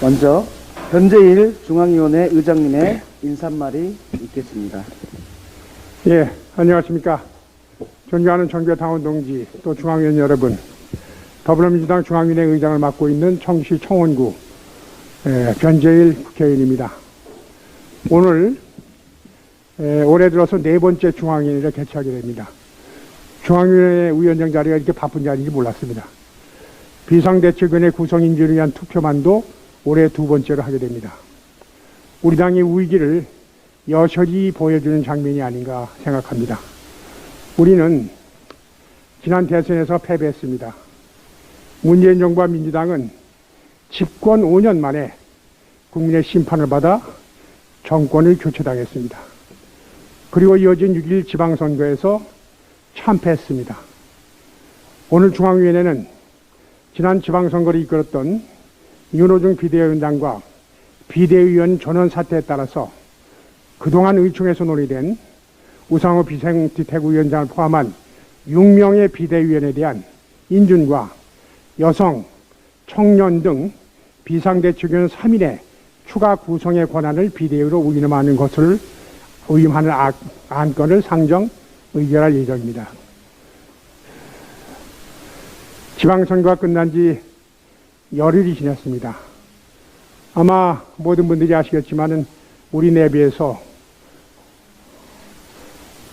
먼저 변재일 중앙위원회 의장님의 인사말이 있겠습니다. 예, 안녕하십니까. 존경하는 정교 당원 동지, 또 중앙위원 여러분, 더불어민주당 중앙위원회 의장을 맡고 있는 청시 청원구 변재일 국회의원입니다. 오늘 올해 들어서 네 번째 중앙위원회를 개최하게 됩니다. 중앙위원회 위원장 자리가 이렇게 바쁜 자리인지 몰랐습니다. 비상대책위원회 구성인준을 위한 투표만도 올해 두 번째로 하게 됩니다. 우리 당의 위기를 여실히 보여주는 장면이 아닌가 생각합니다. 우리는 지난 대선에서 패배했습니다. 문재인 정부와 민주당은 집권 5년 만에 국민의 심판을 받아 정권을 교체당했습니다. 그리고 이어진 6.1 지방선거에서 참패했습니다. 오늘 중앙위원회는 지난 지방선거를 이끌었던 윤호중 비대위원장과 비대위원 전원 사태에 따라서 그동안 의총에서 논의된 우상호 비상대책위원장을 포함한 6명의 비대위원에 대한 인준과 여성, 청년 등 비상대책위원 3인의 추가 구성의 권한을 비대위로 위임하는 것을 위임하는 안건을 상정 의결할 예정입니다. 지방선거가 끝난 지 열흘이 지났습니다. 아마 모든 분들이 아시겠지만은 우리 내부에서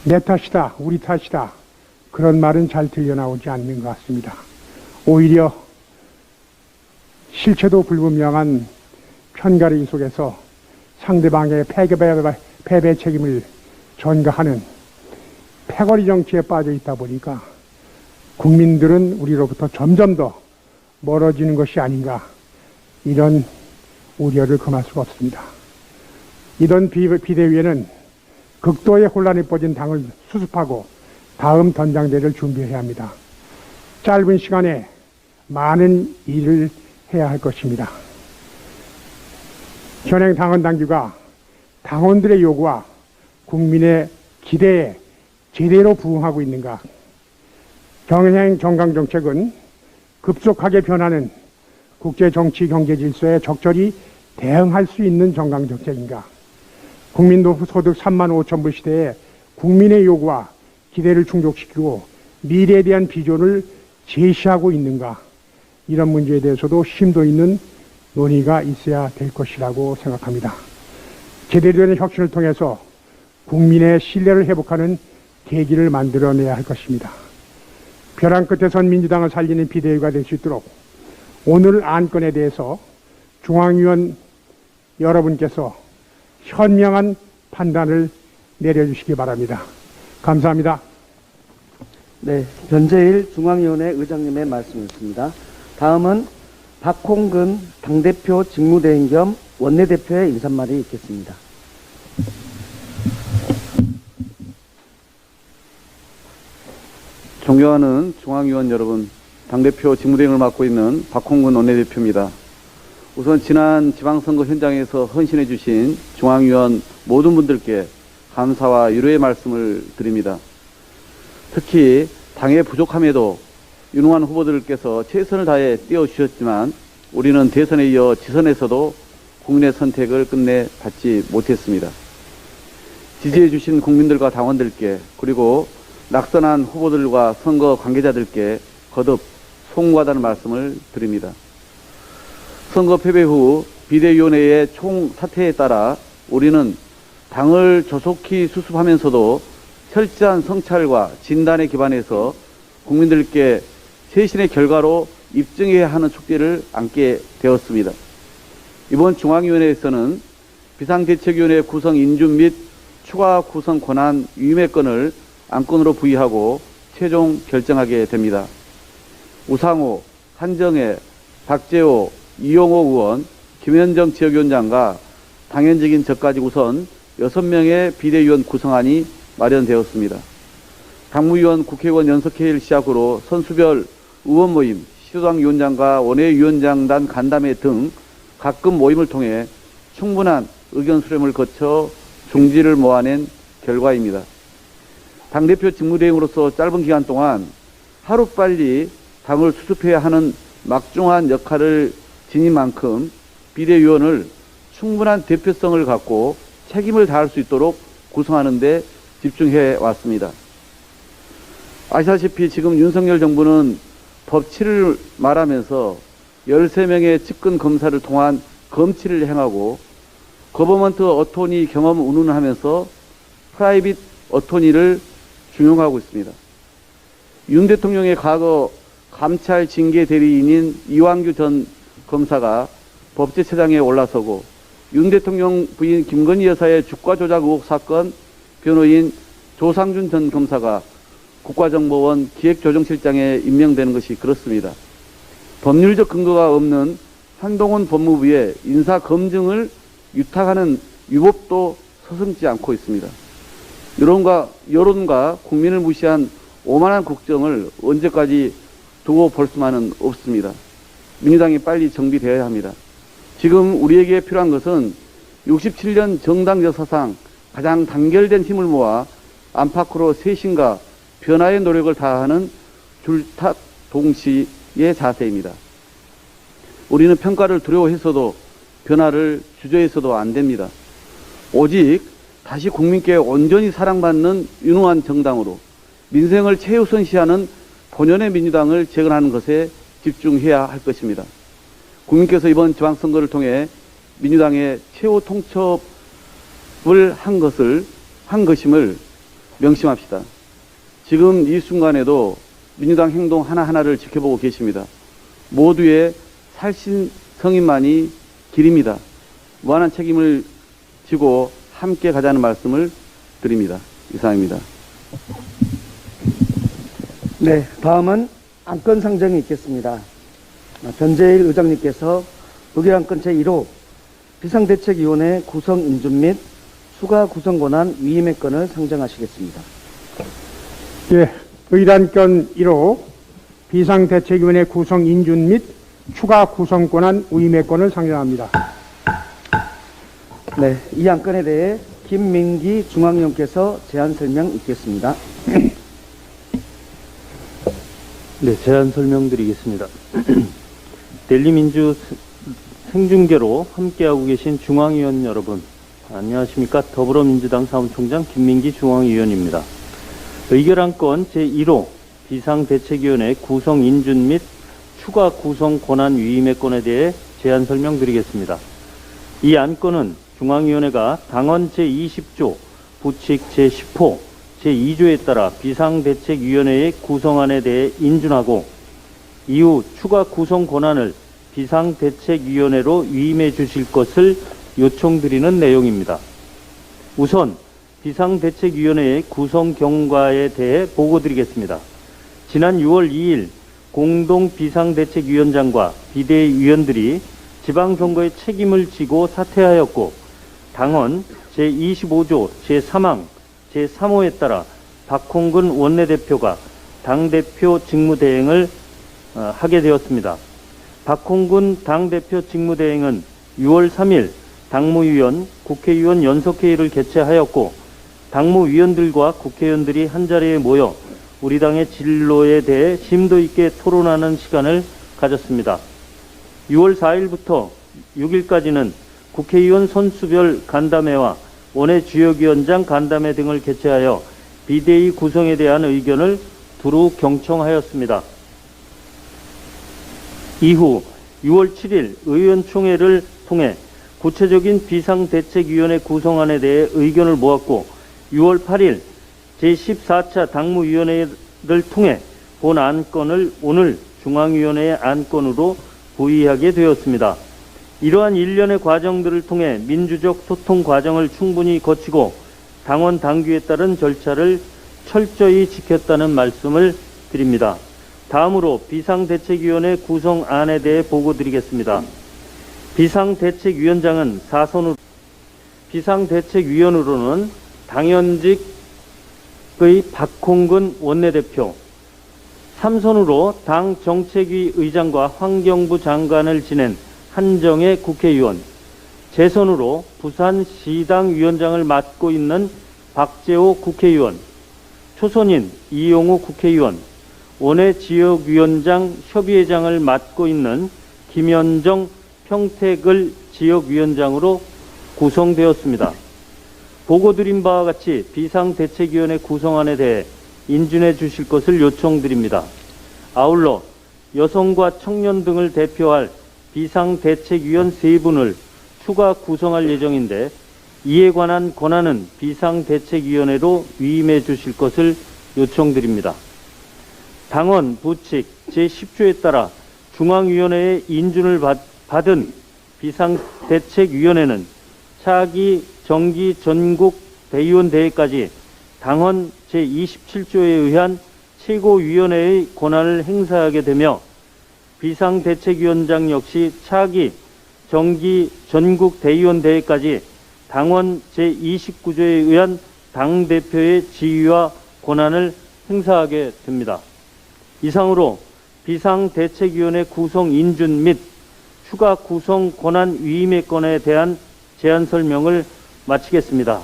내 탓이다, 우리 탓이다, 그런 말은 잘 들려나오지 않는 것 같습니다. 오히려 실체도 불분명한 편가르기 속에서 상대방의 패배 책임을 전가하는 패거리 정치에 빠져 있다 보니까 국민들은 우리로부터 점점 더 멀어지는 것이 아닌가, 이런 우려를 금할 수가 없습니다. 이런 비대위에는 극도의 혼란에 빠진 당을 수습하고 다음 전당대회를 준비해야 합니다. 짧은 시간에 많은 일을 해야 할 것입니다. 현행 당원 당규가 당원들의 요구와 국민의 기대에 제대로 부응하고 있는가? 경행 정강정책은 급속하게 변하는 국제 정치 경제 질서에 적절히 대응할 수 있는 정강정책인가? 국민소득 3만 5천 불 시대에 국민의 요구와 기대를 충족시키고 미래에 대한 비전을 제시하고 있는가? 이런 문제에 대해서도 심도 있는 논의가 있어야 될 것이라고 생각합니다. 제대로 된 혁신을 통해서 국민의 신뢰를 회복하는 계기를 만들어내야 할 것입니다. 벼랑 끝에 선 민주당을 살리는 비대위가 될 수 있도록 오늘 안건에 대해서 중앙위원 여러분께서 현명한 판단을 내려주시기 바랍니다. 감사합니다. 네, 변재일 중앙위원회 의장님의 말씀이었습니다. 다음은 박홍근 당대표 직무대행 겸 원내대표의 인사말이 있겠습니다. 존경하는 중앙위원 여러분, 당대표 직무대행을 맡고 있는 박홍근 원내대표입니다. 우선 지난 지방선거 현장에서 헌신해 주신 중앙위원 모든 분들께 감사와 위로의 말씀을 드립니다. 특히 당의 부족함에도 유능한 후보들께서 최선을 다해 띄워주셨지만 우리는 대선에 이어 지선에서도 국민의 선택을 끝내 받지 못했습니다. 지지해 주신 국민들과 당원들께, 그리고 낙선한 후보들과 선거 관계자들께 거듭 송구하다는 말씀을 드립니다. 선거 패배 후 비대위원회의 총 사퇴에 따라 우리는 당을 조속히 수습하면서도 철저한 성찰과 진단에 기반해서 국민들께 쇄신의 결과로 입증해야 하는 축제를 안게 되었습니다. 이번 중앙위원회에서는 비상대책위원회 구성 인준 및 추가 구성 권한 위임의 건을 안건으로 부의하고 최종 결정하게 됩니다. 우상호, 한정혜, 박재호, 이용호 의원, 김현정 지역위원장과 당연적인 저까지 우선 6명의 비대위원 구성안이 마련되었습니다. 당무위원, 국회의원 연석회의를 시작으로 선수별 의원 모임, 시도당 위원장과 원외위원장단 간담회 등 가끔 모임을 통해 충분한 의견 수렴을 거쳐 중지를 모아낸 결과입니다. 당대표 직무대행으로서 짧은 기간 동안 하루빨리 당을 수습해야 하는 막중한 역할을 지닌 만큼 비대위원을 충분한 대표성을 갖고 책임을 다할 수 있도록 구성하는 데 집중해 왔습니다. 아시다시피 지금 윤석열 정부는 법치를 말하면서 13명의 측근 검사를 통한 검치를 행하고 거버먼트 어토니 경험 운운하면서 프라이빗 어토니를 중용하고 있습니다. 윤 대통령의 과거 감찰 징계 대리인인 이완규 전 검사가 법제처장에 올라서고 윤 대통령 부인 김건희 여사의 주가 조작 의혹 사건 변호인 조상준 전 검사가 국가정보원 기획조정실장에 임명되는 것이 그렇습니다. 법률적 근거가 없는 한동훈 법무부의 인사검증을 유탁하는 위법도 서슴지 않고 있습니다. 여론과 국민을 무시한 오만한 국정을 언제까지 두고 볼 수만은 없습니다. 민주당이 빨리 정비되어야 합니다. 지금 우리에게 필요한 것은 67년 정당 역사상 가장 단결된 힘을 모아 안팎으로 쇄신과 변화의 노력을 다하는 줄탁 동시의 자세입니다. 우리는 평가를 두려워했어도 변화를 주저해서도 안 됩니다. 오직 다시 국민께 온전히 사랑받는 유능한 정당으로 민생을 최우선시하는 본연의 민주당을 재건하는 것에 집중해야 할 것입니다. 국민께서 이번 지방선거를 통해 민주당의 최후 통첩을 한 것임을 명심합시다. 지금 이 순간에도 민주당 행동 하나하나를 지켜보고 계십니다. 모두의 살신성인만이 길입니다. 무한한 책임을 지고 함께 가자는 말씀을 드립니다. 이상입니다. 네, 다음은 안건 상정이 있겠습니다. 변재일 의장님께서 의결안건 제1호 비상대책위원회 구성 인준 및 추가 구성 권한 위임의 건을 상정하시겠습니다. 예, 의단건 1호 비상대책위원회 구성 인준 및 추가 구성 권한 위임의 건을 상정합니다. 네, 이 안건에 대해 김민기 중앙위원께서 제안 설명 있겠습니다. 네, 제안 설명드리겠습니다. 델리민주 생중계로 함께하고 계신 중앙위원 여러분, 안녕하십니까? 더불어민주당 사무총장 김민기 중앙위원입니다. 의결안건 제1호 비상대책위원회 구성 인준 및 추가 구성 권한 위임의 건에 대해 제안 설명드리겠습니다. 이 안건은 중앙위원회가 당헌 제20조 부칙 제10호 제2조에 따라 비상대책위원회의 구성안에 대해 인준하고 이후 추가 구성 권한을 비상대책위원회로 위임해 주실 것을 요청드리는 내용입니다. 우선 비상대책위원회의 구성 경과에 대해 보고드리겠습니다. 지난 6월 2일 공동비상대책위원장과 비대위원들이 지방선거의 책임을 지고 사퇴하였고 당헌 제25조 제3항 제3호에 따라 박홍근 원내대표가 당대표 직무대행을 하게 되었습니다. 박홍근 당대표 직무대행은 6월 3일 당무위원, 국회의원 연석회의를 개최하였고 당무위원들과 국회의원들이 한자리에 모여 우리 당의 진로에 대해 심도 있게 토론하는 시간을 가졌습니다. 6월 4일부터 6일까지는 국회의원 선수별 간담회와 원외 지역위원장 간담회 등을 개최하여 비대위 구성에 대한 의견을 두루 경청하였습니다. 이후 6월 7일 의원총회를 통해 구체적인 비상대책위원회 구성안에 대해 의견을 모았고 6월 8일 제14차 당무위원회를 통해 본 안건을 오늘 중앙위원회의 안건으로 부의하게 되었습니다. 이러한 일련의 과정들을 통해 민주적 소통 과정을 충분히 거치고 당원 당규에 따른 절차를 철저히 지켰다는 말씀을 드립니다. 다음으로 비상대책위원회 구성안에 대해 보고드리겠습니다. 비상대책위원장은 4선으로 비상대책위원으로는 당연직의 박홍근 원내대표, 3선으로 당 정책위 의장과 환경부 장관을 지낸 한정혜 국회의원, 재선으로 부산시당 위원장을 맡고 있는 박재호 국회의원, 초선인 이용우 국회의원, 원외 지역위원장 협의회장을 맡고 있는 김현정 평택을 지역위원장으로 구성되었습니다. 보고드린 바와 같이 비상대책위원회 구성안에 대해 인준해 주실 것을 요청드립니다. 아울러 여성과 청년 등을 대표할 비상대책위원 3분을 추가 구성할 예정인데 이에 관한 권한은 비상대책위원회로 위임해 주실 것을 요청드립니다. 당원 부칙 제10조에 따라 중앙위원회의 인준을 받은 비상대책위원회는 차기 정기 전국 대의원 대회까지 당헌 제27조에 의한 최고위원회의 권한을 행사하게 되며 비상대책위원장 역시 차기 정기 전국 대의원 대회까지 당헌 제29조에 의한 당대표의 지위와 권한을 행사하게 됩니다. 이상으로 비상대책위원회 구성 인준 및 추가 구성 권한 위임의 건에 대한 제안 설명을 마치겠습니다.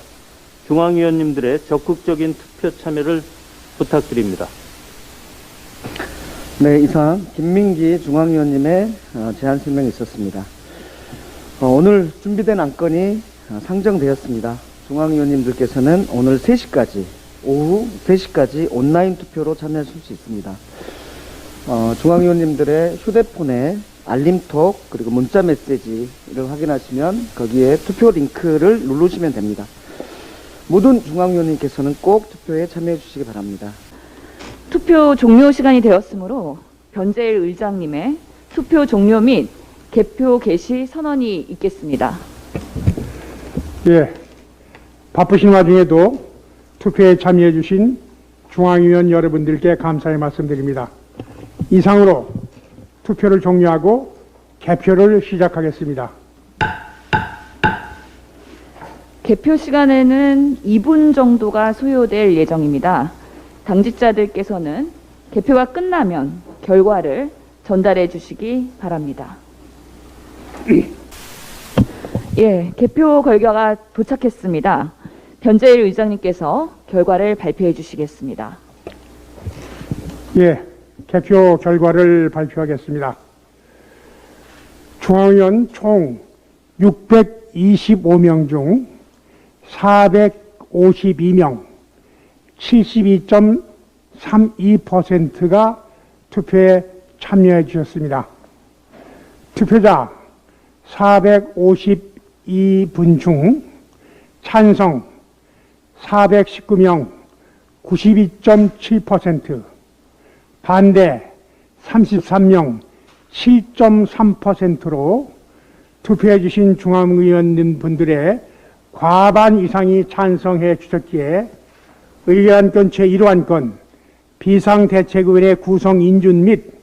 중앙위원님들의 적극적인 투표 참여를 부탁드립니다. 네, 이상 김민기 중앙위원님의 제안 설명이 있었습니다. 오늘 준비된 안건이 상정되었습니다. 중앙위원님들께서는 오늘 3시까지, 오후 3시까지 온라인 투표로 참여하실 수 있습니다. 중앙위원님들의 휴대폰에 알림톡 그리고 문자 메시지를 확인하시면 거기에 투표 링크를 누르시면 됩니다. 모든 중앙위원님께서는 꼭 투표에 참여해 주시기 바랍니다. 투표 종료 시간이 되었으므로 변재일 의장님의 투표 종료 및 개표 개시 선언이 있겠습니다. 예, 바쁘신 와중에도 투표에 참여해 주신 중앙위원 여러분들께 감사의 말씀드립니다. 이상으로 투표를 종료하고 개표를 시작하겠습니다. 개표 시간에는 2분 정도가 소요될 예정입니다. 당직자들께서는 개표가 끝나면 결과를 전달해 주시기 바랍니다. 예, 개표 결과가 도착했습니다. 변재일 의장님께서 결과를 발표해 주시겠습니다. 예, 개표 결과를 발표하겠습니다. 중앙위원 총 625명 중 452명, 72.32%가 투표에 참여해 주셨습니다. 투표자 452분 중 찬성 419명, 92.7%, 반대 33명, 7.3%로 투표해 주신 중앙위원님분들의 과반 이상이 찬성해 주셨기에 의결안건 제1호안건 비상대책위원회 구성 인준 및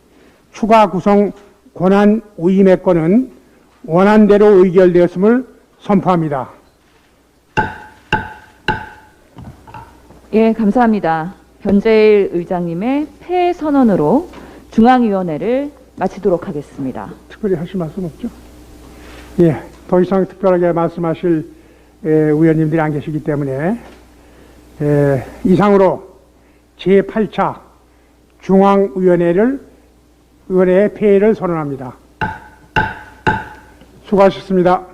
추가 구성 권한 위임의 건은 원안대로 의결되었음을 선포합니다. 예, 감사합니다. 변재일 의장님의 패 선언으로 중앙위원회를 마치도록 하겠습니다. 특별히 하실 말씀 없죠? 예, 더 이상 특별하게 말씀하실 위원님들이 안 계시기 때문에 이상으로 제8차 중앙위원회의 폐회를 선언합니다. 수고하셨습니다.